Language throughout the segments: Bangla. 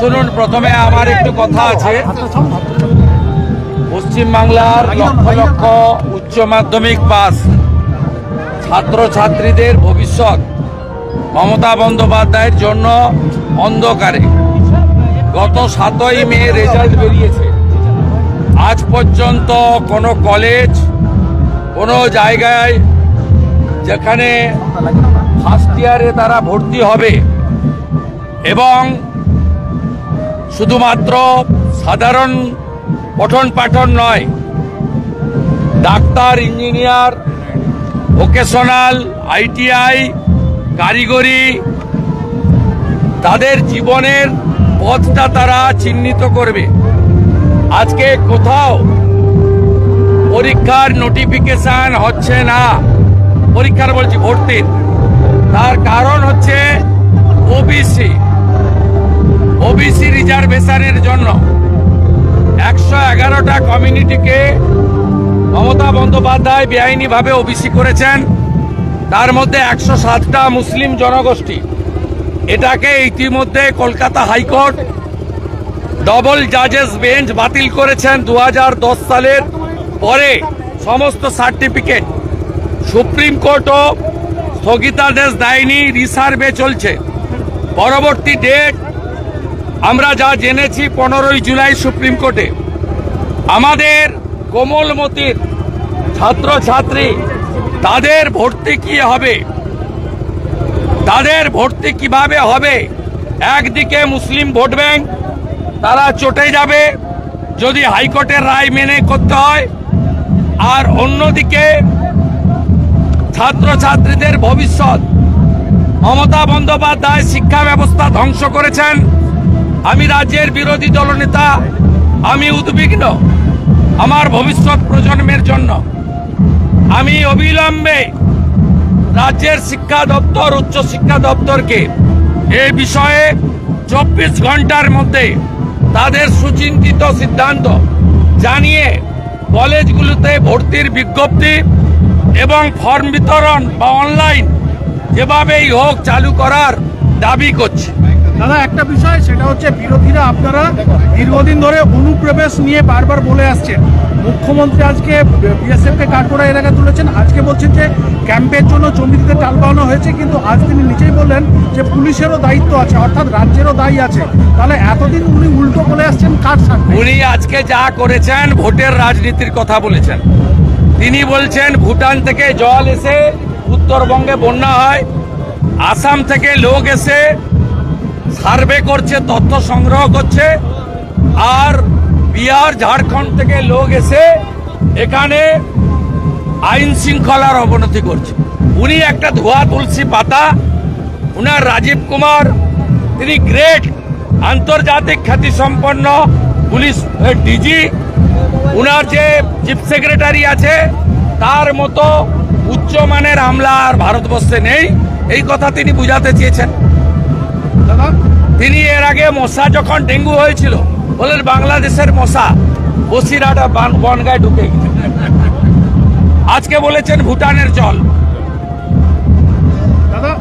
শুনুন, প্রথমে আমার একটু কথা আছে। পশ্চিমবাংলার লক্ষ লক্ষ উচ্চ মাধ্যমিক পাস ছাত্রছাত্রীদের ভবিষ্যৎ মমতা বন্দ্যোপাধ্যায়ের জন্য অন্ধকারে। গত 7ই মে রেজাল্ট বেরিয়েছে, আজ পর্যন্ত কোনো কলেজ, কোনো জায়গায় যেখানে ফার্স্ট ইয়ারে তারা ভর্তি হবে এবং শুধুমাত্র সাধারণ পঠন পাঠন নয়, ডাক্তার, ইঞ্জিনিয়ার, ভোকেশনাল, ITI, কারিগরি, তাদের জীবনের পথটা তারা চিহ্নিত করবে। আজকে কোথাও পরীক্ষার নোটিফিকেশন হচ্ছে না, পরীক্ষার বলছি ভর্তির, তার কারণ হচ্ছে ওবিসি রিজার্ভেশনের জন্য 111টা কমিউনিটিকে মমতা বন্দ্যোপাধ্যায় বেআইনিভাবে ওবিসি করেছেন, তার মধ্যে 107টা মুসলিম জনগোষ্ঠী। এটাকে ইতিমধ্যে কলকাতা হাইকোর্ট ডবল জাজেস বেঞ্চ বাতিল করেছেন 2010 সালের পরে সমস্ত সার্টিফিকেট। সুপ্রিম কোর্টও স্থগিতাদেশ দেয়নি, রিসার্ভে চলছে। পরবর্তী ডেট আমরা যা জেনেছি 15ই জুলাই সুপ্রিম কোর্টে। আমাদের কোমলমতির ছাত্রছাত্রী, তাদের ভর্তি কি হবে, তাদের ভর্তি কিভাবে হবে? একদিকে মুসলিম ভোট ব্যাংক, তারা চটে যাবে যদি হাইকোর্টের রায় মেনে করতে হয়, আর অন্যদিকে ছাত্রছাত্রীদের ভবিষ্যৎ। মমতা বন্দ্যোপাধ্যায় শিক্ষা ব্যবস্থা ধ্বংস করেছেন। আমি রাজ্যের বিরোধী দলনেতা, আমি উদ্বিগ্ন আমার ভবিষ্যৎ প্রজন্মের জন্য। আমি অবিলম্বে রাজ্যের শিক্ষা দপ্তর, উচ্চ শিক্ষা দপ্তরকে এই বিষয়ে 24 ঘন্টার মধ্যে তাদের সুচিন্তিত সিদ্ধান্ত জানিয়ে কলেজগুলোতে ভর্তির বিজ্ঞপ্তি এবং ফর্ম বিতরণ বা অনলাইন যেভাবেই হোক চালু করার দাবি করছে। দাদা, একটা বিষয়, সেটা হচ্ছে বিরোধীরা আপনারা দীর্ঘদিন ধরে অনুপ্রবেশ নিয়ে বারবার বলে আসছেন। মুখ্যমন্ত্রী আজকে বিএসএফকে কাঠগড়া এলাকা তুলেছেন, আজকে বলছেন যে ক্যাম্পের জন্য জমি দিতে টাল বানানো হয়েছে, কিন্তু আজ তিনি নিজেই বললেন যে পুলিশেরও দায়িত্ব আছে, অর্থাৎ রাজ্যেরও দায়ী আছে। তাহলে এতদিন উনি উল্টো বলে আসছেন কার সাথে? উনি আজকে যা করেছেন ভোটের রাজনীতির কথা বলেছেন। তিনি বলছেন ভুটান থেকে জল এসে উত্তরবঙ্গে বন্যা হয়, আসাম থেকে লোক এসে সার্ভে করছে, তথ্য সংগ্রহ করছে, আর বিহার, ঝাড়খণ্ড থেকে লোক এসে এখানে আইন শৃঙ্খলার অবনতি করছে। উনি একটা ধোয়া তুলসী পাতা। উনার রাজীব কুমার, তিনি গ্রেট, আন্তর্জাতিক খ্যাতিসম্পন্ন পুলিশ ডিজি। উনার যে চিফ সেক্রেটারি আছে, তার মতো উচ্চমানের আমলা আর ভারতবর্ষে নেই, এই কথা তিনি বুঝাতে চেয়েছেন। তিনি এর আগে মশা যখন ডেঙ্গু হয়েছিল বলেন বাংলাদেশের মশা বসিরহাটা বনগায় ঢুকে গেছে। আজকে বলেছেন ভুটানের জল। দাদা,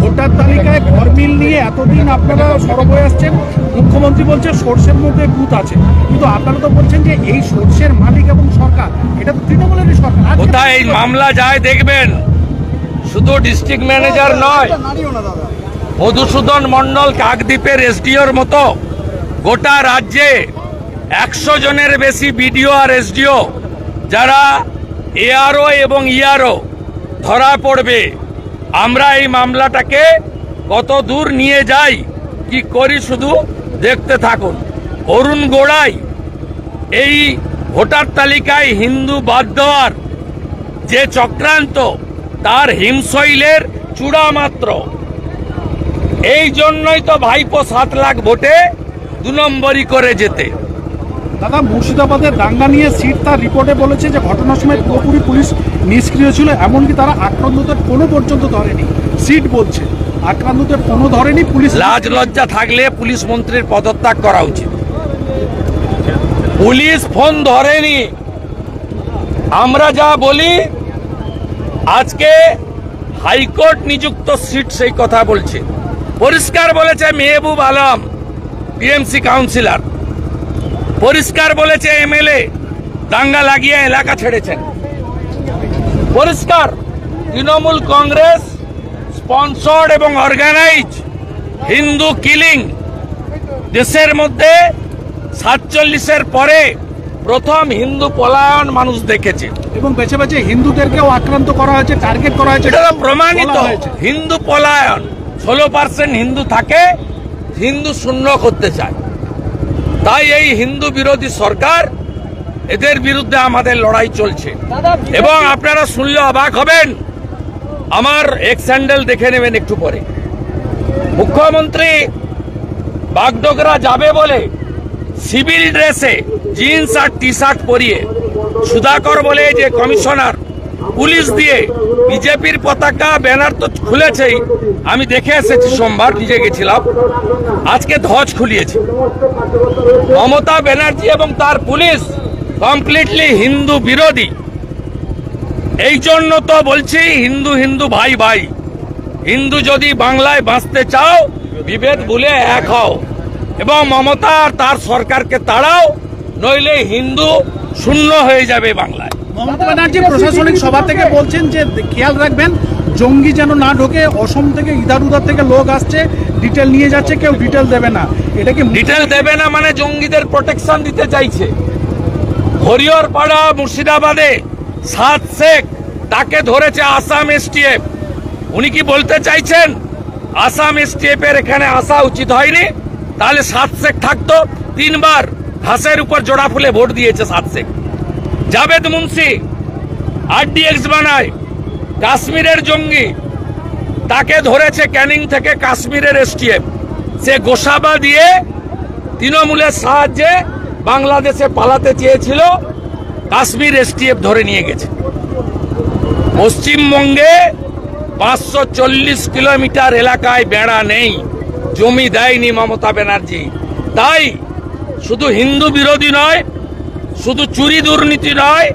ভোটার তালিকায় ঘরমিল নিয়ে এতদিন আপনারা সরব হয়ে আসছেন। মুখ্যমন্ত্রী বলছে সরষের মধ্যে ভূত আছে, কিন্তু আপনারা তো বলছেন যে এই সরষের মালিক এবং সরকার, এটা তো তৃণমূলেরই সরকার। কোথায় এই মামলা যায় দেখবেন, শুধু ডিস্ট্রিক্ট ম্যানেজার নয়, মধুসূদন মন্ডল কাকদ্বীপের SDOর মতো গোটা রাজ্যে 100 জনের বেশি BDO আর SDO যারা ARO এবং ERO ধরা পড়বে। আমরা এই মামলাটাকে কত দূর নিয়ে যাই, কি করি, শুধু দেখতে থাকুন। অরুণ গোড়াই এই ভোটার তালিকায় হিন্দু বাদ দেওয়ার যে চক্রান্ত, তার হিমশৈলের চূড়া মাত্র। এই জন্যই তো ভাইপো 7 লাখ ভোটে 2 নম্বরই করে যেতে। দাদা, মুর্শিদাবাদের দাঙ্গা নিয়ে সিট তার রিপোর্টে বলেছে যে ঘটনার সময় পুরোপুরি পুলিশ নিষ্ক্রিয় ছিল, এমনকি তারা আক্রান্তদের কোনো পর্যন্ত ধরেনি। সিট বলছে আক্রান্তদের কোনো ধরেনি পুলিশ। লাজ লজ্জা থাকলে পুলিশ মন্ত্রীর পদত্যাগ করা উচিত। পুলিশ ফোন ধরেনি। আমরা যা বলি, আজকে হাইকোর্ট নিযুক্ত সিট সেই কথা বলছে, পরিষ্কার বলেছে মেহবুব আলম টিএমসি কাউন্সিলর পরিষ্কার বলেছে এমএলএ দাঙ্গা লাগিয়ে এলাকা ছেড়েছেন। পরিষ্কার তৃণমূল কংগ্রেস স্পন্সর্ড এবং অর্গানাইজ হিন্দু কিলিং দেশের মধ্যে 47-এর পরে প্রথম হিন্দু পলায়ন মানুষ দেখেছে এবং বেছে বেছে হিন্দুদেরকেও আক্রান্ত করা হয়েছে, টার্গেট করা হয়েছে। এটা তো প্রমাণিত বলা হয়েছে। হিন্দু পলায়ন 16% হিন্দু থাকে, হিন্দু শূন্য করতে চায়। তাই এই হিন্দু বিরোধী সরকার, এদের বিরুদ্ধে আমাদের লড়াই চলছে। এবং আপনারা শুনলে অবাক হবেন, আমার এক্স হ্যান্ডেল দেখে নেবেন একটু পরে। মুখ্যমন্ত্রী বাগডোগরা যাবে বলে সিভিল ড্রেসে জিন্স আর টি শার্ট পরিয়ে, সুধাকর বলে যে কমিশনার, পুলিশ দিয়ে বিজেপির পতাকা ব্যানার তো খুলেছেই, আমি দেখে এসেছি, সোমবার নিজে গেছিলাম, আজকে ধ্বজ খুলিয়েছে। মমতা ব্যানার্জি এবং তার পুলিশ কমপ্লিটলি হিন্দু বিরোধী। এই জন্য তো বলছি হিন্দু হিন্দু ভাই ভাই। হিন্দু যদি বাংলায় বাঁচতে চাও, বিভেদ ভুলে এক হও এবং মমতা আর তার সরকারকে তাড়াও, নইলে হিন্দু শূন্য হয়ে যাবে বাংলায়। মমতা ব্যানার্জি প্রশাসনিক সভা থেকে বলছেন যে খেয়াল রাখবেন জঙ্গি যেন না ঢোকে, অসম থেকে ইধার উধার থেকে লোক আসছে, ডিটেল নিয়ে যাচ্ছে, কেউ ডিটেল দেবে না। এটা কি ডিটেল দেবে না মানে জঙ্গিদের প্রোটেকশন দিতে চাইছে। হরিহরপাড়া মুর্শিদাবাদে 7 শেখ, তাকে ধরেছে আসাম এসটিএফ। উনি কি বলতে চাইছেন আসাম এসটিএফ এর এখানে আসা উচিত হয়নি? তাহলে 7 শেখ থাকতো। 3 বার ঘাসের উপর জোড়া ফুলে ভোট দিয়েছে 7 শেখ। জাভেদ মুন্সি আরডিএক্স বানায়, কাশ্মীরের জঙ্গি, তাকে ধরেছে ক্যানিং থেকে কাশ্মীরের এসটিএফ। সে গোসাবা দিয়ে তৃণমূলের সাহায্যে বাংলাদেশে পালাতে চেয়েছিল, কাশ্মীর এসটিএফ ধরে নিয়ে গেছে। পশ্চিমবঙ্গে 540 কিলোমিটার এলাকায় বেড়া নেই, জমি দেয়নি মমতা ব্যানার্জি। তাই শুধু হিন্দু বিরোধী নয়, শুধু চুরি দুর্নীতি নয়,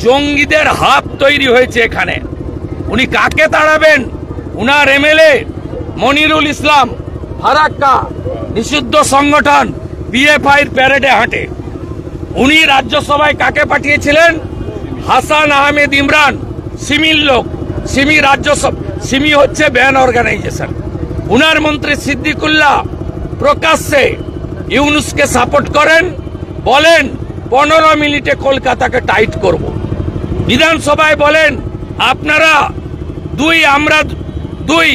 জঙ্গিদের হাব তৈরি হয়েছে এখানে। উনি কাকে তাড়াবেন? উনার এমএলএ মনিরুল ইসলাম ফারাক্কা নিষিদ্ধ সংগঠন পিএফআই এর প্যারেডে হাঁটে। উনি রাজ্যসভায় কাকে পাঠিয়েছিলেন? হাসান আহমেদ ইমরান, সিমির লোক। সিমি রাজ্যসভা, সিমি হচ্ছে ব্যান অর্গানাইজেশন। উনার মন্ত্রী সিদ্দিকুল্লাহ প্রকাশ্যে ইউনুসকে সাপোর্ট করেন, বলেন 15 মিনিটে কলকাতাকে টাইট করব। বিধানসভায় বলেন আপনারা 2 আমরা 2,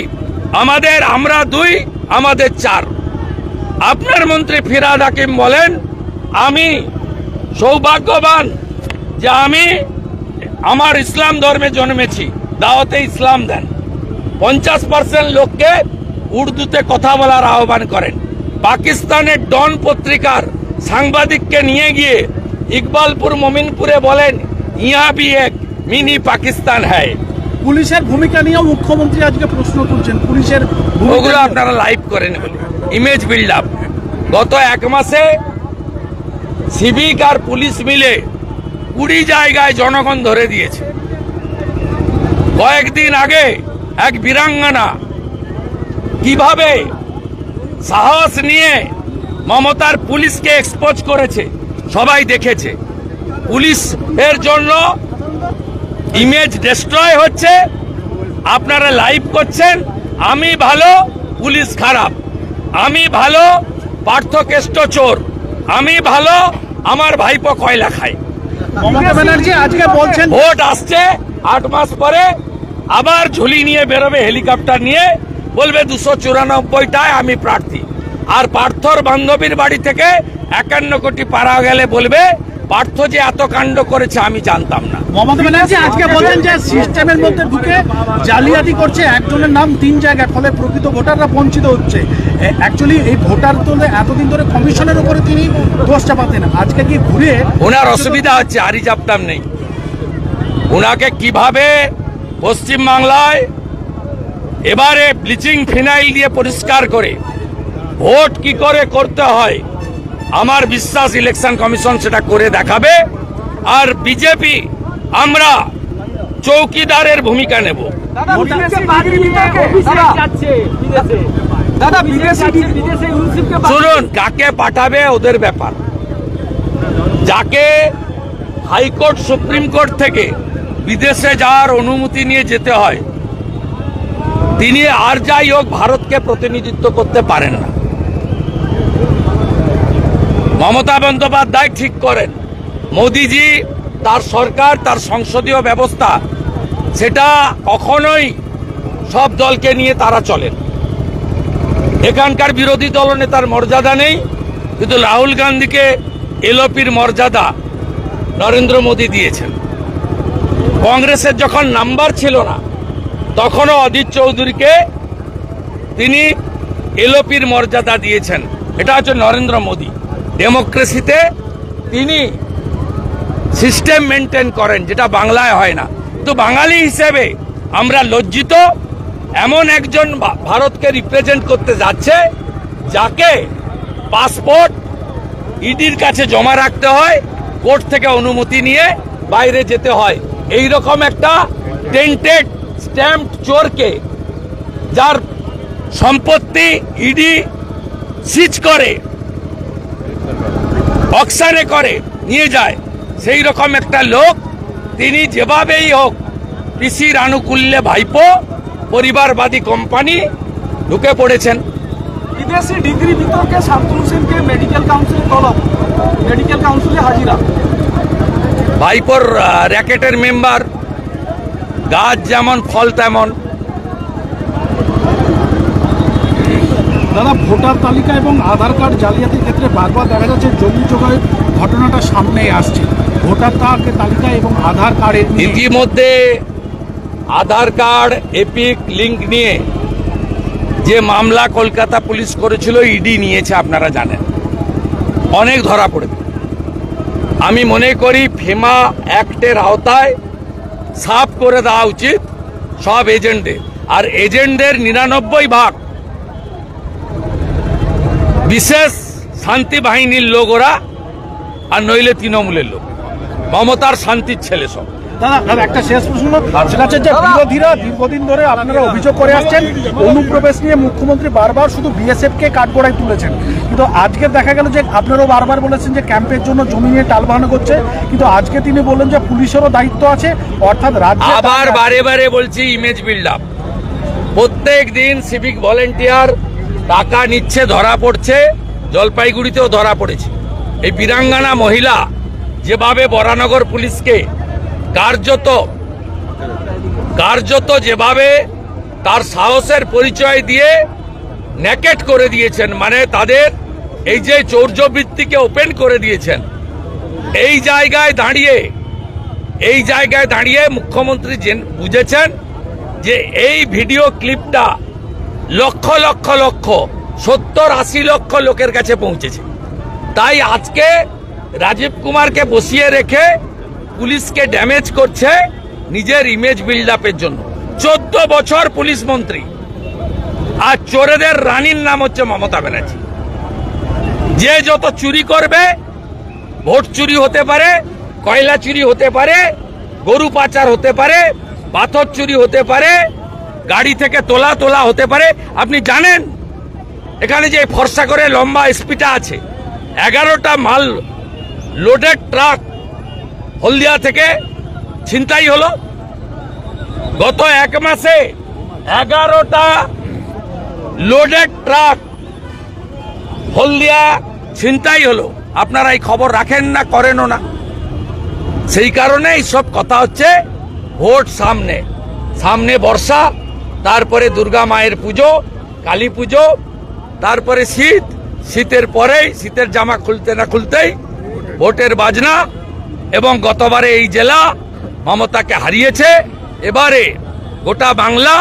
আমরা 2 আমাদের 4। আপনার মন্ত্রী ফিরহাদ হাকিম বলেন আমি সৌভাগ্যবান যে আমি আমার ইসলাম ধর্মে জন্মেছি, দাওয়াতে ইসলাম দেন। 50% লোককে উর্দুতে কথা বলার আহ্বান করেন। পাকিস্তানের ডন পত্রিকার সাংবাদিককে নিয়ে গিয়ে ইকবালপুর মোমিনপুরে বলেন ইহা ভি এক মিনি পাকিস্তান হ্যায়। পুলিশের ভূমিকা নিয়েও মুখ্যমন্ত্রী আজকে প্রশ্ন তুলছেন। পুলিশের ওগুলো আপনারা লাইভ করে নেবেন। Image build up. গত 1 মাসে সিভিক আর পুলিশ মিলে 20 জায়গায় জনগণ ধরে দিয়েছে। কয়েকদিন আগে এক বীরাঙ্গনা কিভাবে সাহস নিয়ে মমতার পুলিশকে এক্সপোজ করেছে সবাই দেখেছে। পুলিশ এর জন্য ইমেজ ডিস্ট্রয় হচ্ছে, আপনারা লাইভ করছেন। আমি ভালো, পুলিশ খারাপ। আমি ভালো, পার্থকেষ্ট চোর। আমি ভালো, আমার ভাইপো কয়লা খায়। মমতা ব্যানার্জি আজকে বলছেন ভোট আসছে 8 মাস পরে, আবার ঝুলি নিয়ে বেরোবে হেলিকপ্টার নিয়ে, বলবে 294টায় আমি প্রার্থী। আর পার্থর বান্ধবীর বাড়ি থেকে 51 কোটি পারা গেলে বলবে পার্থ যে এত কাণ্ড করেছে আমি জানতাম না। মমতা ব্যানার্জি আজকে বলেন যে সিস্টেমের মধ্যে ঢুকে জালিয়াতি করছে, একজনের নাম 3 জায়গায়, ফলে প্রকৃত ভোটাররা বঞ্চিত হচ্ছে। অ্যাকচুয়ালি এই ভোটার তো এতদিন ধরে কমিশনের উপরে তিনি দোষ চাপাতেন, আজকে কি ঘুরে ওনার অসুবিধা হচ্ছে, আরি চাপতাম নেই। ওনাকে কিভাবে পশ্চিমবাংলায় এবারে ব্লিচিং ফিনাইল দিয়ে পরিষ্কার করে ভোট কি করে করতে হয়, আমার বিশ্বাস ইলেকশন কমিশন সেটা করে দেখাবে। আর বিজেপি আমরা চৌকিদারের ভূমিকা নেব। দাদা বিদেশে শুনুন, কাকে পাঠাবে ওদের ব্যাপার। যাকে হাইকোর্ট সুপ্রিম কোর্ট থেকে বিদেশে যাওয়ার অনুমতি নিয়ে যেতে হয়, তিনি আর যাই হোক ভারতকে প্রতিনিধিত্ব করতে পারেন না। মমতা বন্দ্যোপাধ্যায় ঠিক করেন, মোদিজি তার সরকার, তার সংসদীয় ব্যবস্থা, সেটা কখনোই সব দলকে নিয়ে তারা চলেন। এখানকার বিরোধী দলনেতার মর্যাদা নেই, কিন্তু রাহুল গান্ধীকে এলওপির মর্যাদা নরেন্দ্র মোদী দিয়েছেন। কংগ্রেসের যখন নাম্বার ছিল না, তখনও অধীর চৌধুরীকে তিনি এলওপির মর্যাদা দিয়েছেন। এটা হচ্ছে নরেন্দ্র মোদী। ডেমোক্রেসিতে তিনি সিস্টেম মেনটেন করেন, যেটা বাংলায় হয় না। তো বাঙালি হিসেবে আমরা লজ্জিত, এমন একজন ভারতকে রিপ্রেজেন্ট করতে যাচ্ছে, যাকে পাসপোর্ট ইডির কাছে জমা রাখতে হয়, কোর্ট থেকে অনুমতি নিয়ে বাইরে যেতে হয়। এই রকম একটা টেন্টেড স্ট্যাম্প চোরকে, যার সম্পত্তি ইডি সিজ করে, অকশনে করে নিয়ে যায়, সেই রকম একটা লোক, তিনি যেভাবেই হোক পিসির আনুকূল্যে ভাইপো পরিবারবাদী কোম্পানি ঢুকে পড়েছেন। বিদেশি ডিগ্রি বিতর্কে শান্তনু সেনকে মেডিকেল কাউন্সিলে তলব, মেডিকেল কাউন্সিলে হাজিরা। ভাইপোর র্যাকেটের মেম্বার, গাছ যেমন ফল তেমন। দাদা, ভোটার তালিকা এবং আধার কার্ড জালিয়াতির ক্ষেত্রে বারবার দেখা যাচ্ছে জমি জোগাড়ের ঘটনাটা সামনে আসছে। ভোটার তালিকা এবং আধার কার্ডের ইতিমধ্যে আধার কার্ড এপিক লিঙ্ক নিয়ে যে মামলা কলকাতা পুলিশ করেছিল, ইডি নিয়েছে, আপনারা জানেন, অনেক ধরা পড়েছে। আমি মনে করি ফেমা অ্যাক্টের আওতায় সাফ করে দেওয়া উচিত সব এজেন্টদের। আর এজেন্টদের 99% বিশেষ শান্তি বাহিনীর লোক ওরা, আর নইলে তৃণমূলের লোক। মমতার শান্তির ছেলে সব। দাদা, একটা শেষ প্রশ্ন, সেটা হচ্ছে যে বিরোধীরা দীর্ঘদিন ধরে আপনারা অভিযোগ করে আসছেন অনুপ্রবেশ নিয়ে মুখ্যমন্ত্রী বারবার শুধু বিএসএফ কে কাঠগড়ায় তুলেছেন, কিন্তু আজকে দেখা গেল যে আপনারাও বারবার বলেছেন যে ক্যাম্পের জন্য জমি নিয়ে টালবাহানা করছে, কিন্তু আজকে তিনি বললেন যে পুলিশেরও দায়িত্ব আছে, অর্থাৎ রাজ্য। আবার বারে বারে বলছি, ইমেজ বিল্ড আপ। প্রত্যেক দিন সিভিক ভলেন্টিয়ার টাকা নিচ্ছে, ধরা পড়ছে, জলপাইগুড়িতেও ধরা পড়েছে। এই বীরাঙ্গনা মহিলা যেভাবে বরানগর পুলিশকে কার্যত যেভাবে তার সাহসের পরিচয় দিয়ে নেকেট করে দিয়েছেন, মানে তাদের এই যে চৌর্যবৃত্তিকে ওপেন করে দিয়েছেন, এই জায়গায় দাঁড়িয়ে মুখ্যমন্ত্রী বুঝেছেন যে এই ভিডিও ক্লিপটা লক্ষ 70-80 লক্ষ লোকের কাছে পৌঁছেছে। তাই আজকে রাজীব কুমারকে বসিয়ে রেখে পুলিশকে ড্যামেজ করছে নিজের ইমেজ বিল্ড আপের জন্য। 14 বছর পুলিশ মন্ত্রী, আর চোরেদের রানীর নাম হচ্ছে মমতা ব্যানার্জি। যে যত চুরি করবে, ভোট চুরি হতে পারে, কয়লা চুরি হতে পারে, গরু পাচার হতে পারে, পাথর চুরি হতে পারে, গাড়ি থেকে তোলা হতে পারে। আপনি জানেন এখানে যে ফর্সা করে লম্বা এসপিটা আছে, 11টা মাল লোডেড ট্রাক হলদিয়া থেকে ছিনতাই হলো। গত 1 মাসে 11টা লোডেড ট্রাক হলদিয়া ছিনতাই হলো। আপনারা এই খবর রাখেন না, করেনও না। সেই কারণে এইসব কথা হচ্ছে। ভোট সামনে বর্ষা, তারপরে দুর্গা মায়ের পুজো, কালী পুজো, তারপরে শীতের পরেই, শীতের জামা খুলতে না খুলতেই ভোটের বাজনা। এবং গতবারে এই জেলা মমতাকে হারিয়েছে, এবারে গোটা বাংলা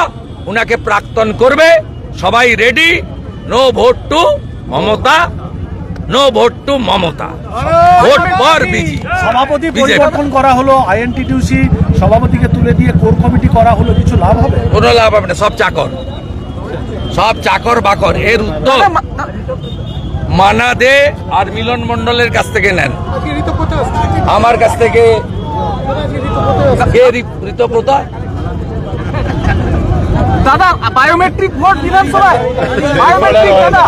উনাকে প্রাক্তন করবে। সবাই ready. No vote to Mamata, no vote to Mamata, vote for BJP. সভাপতি পরিবর্তন করা হলো, আইএনটিটিউসি সভাপতিকে তুলে দিয়ে কোর কমিটি করা হলো, কিছু লাভ হবে? কোনো লাভ হবে না। সব চাকর বাকর। এর উত্তর মানা দে আর মিলন মন্ডলের কাছ থেকে নেন, আমার কাছ থেকে। ঋতপ্রতা দাদা বায়োমেট্রিক ভোট বিধানসভায় বায়োমেট্রিক দাদা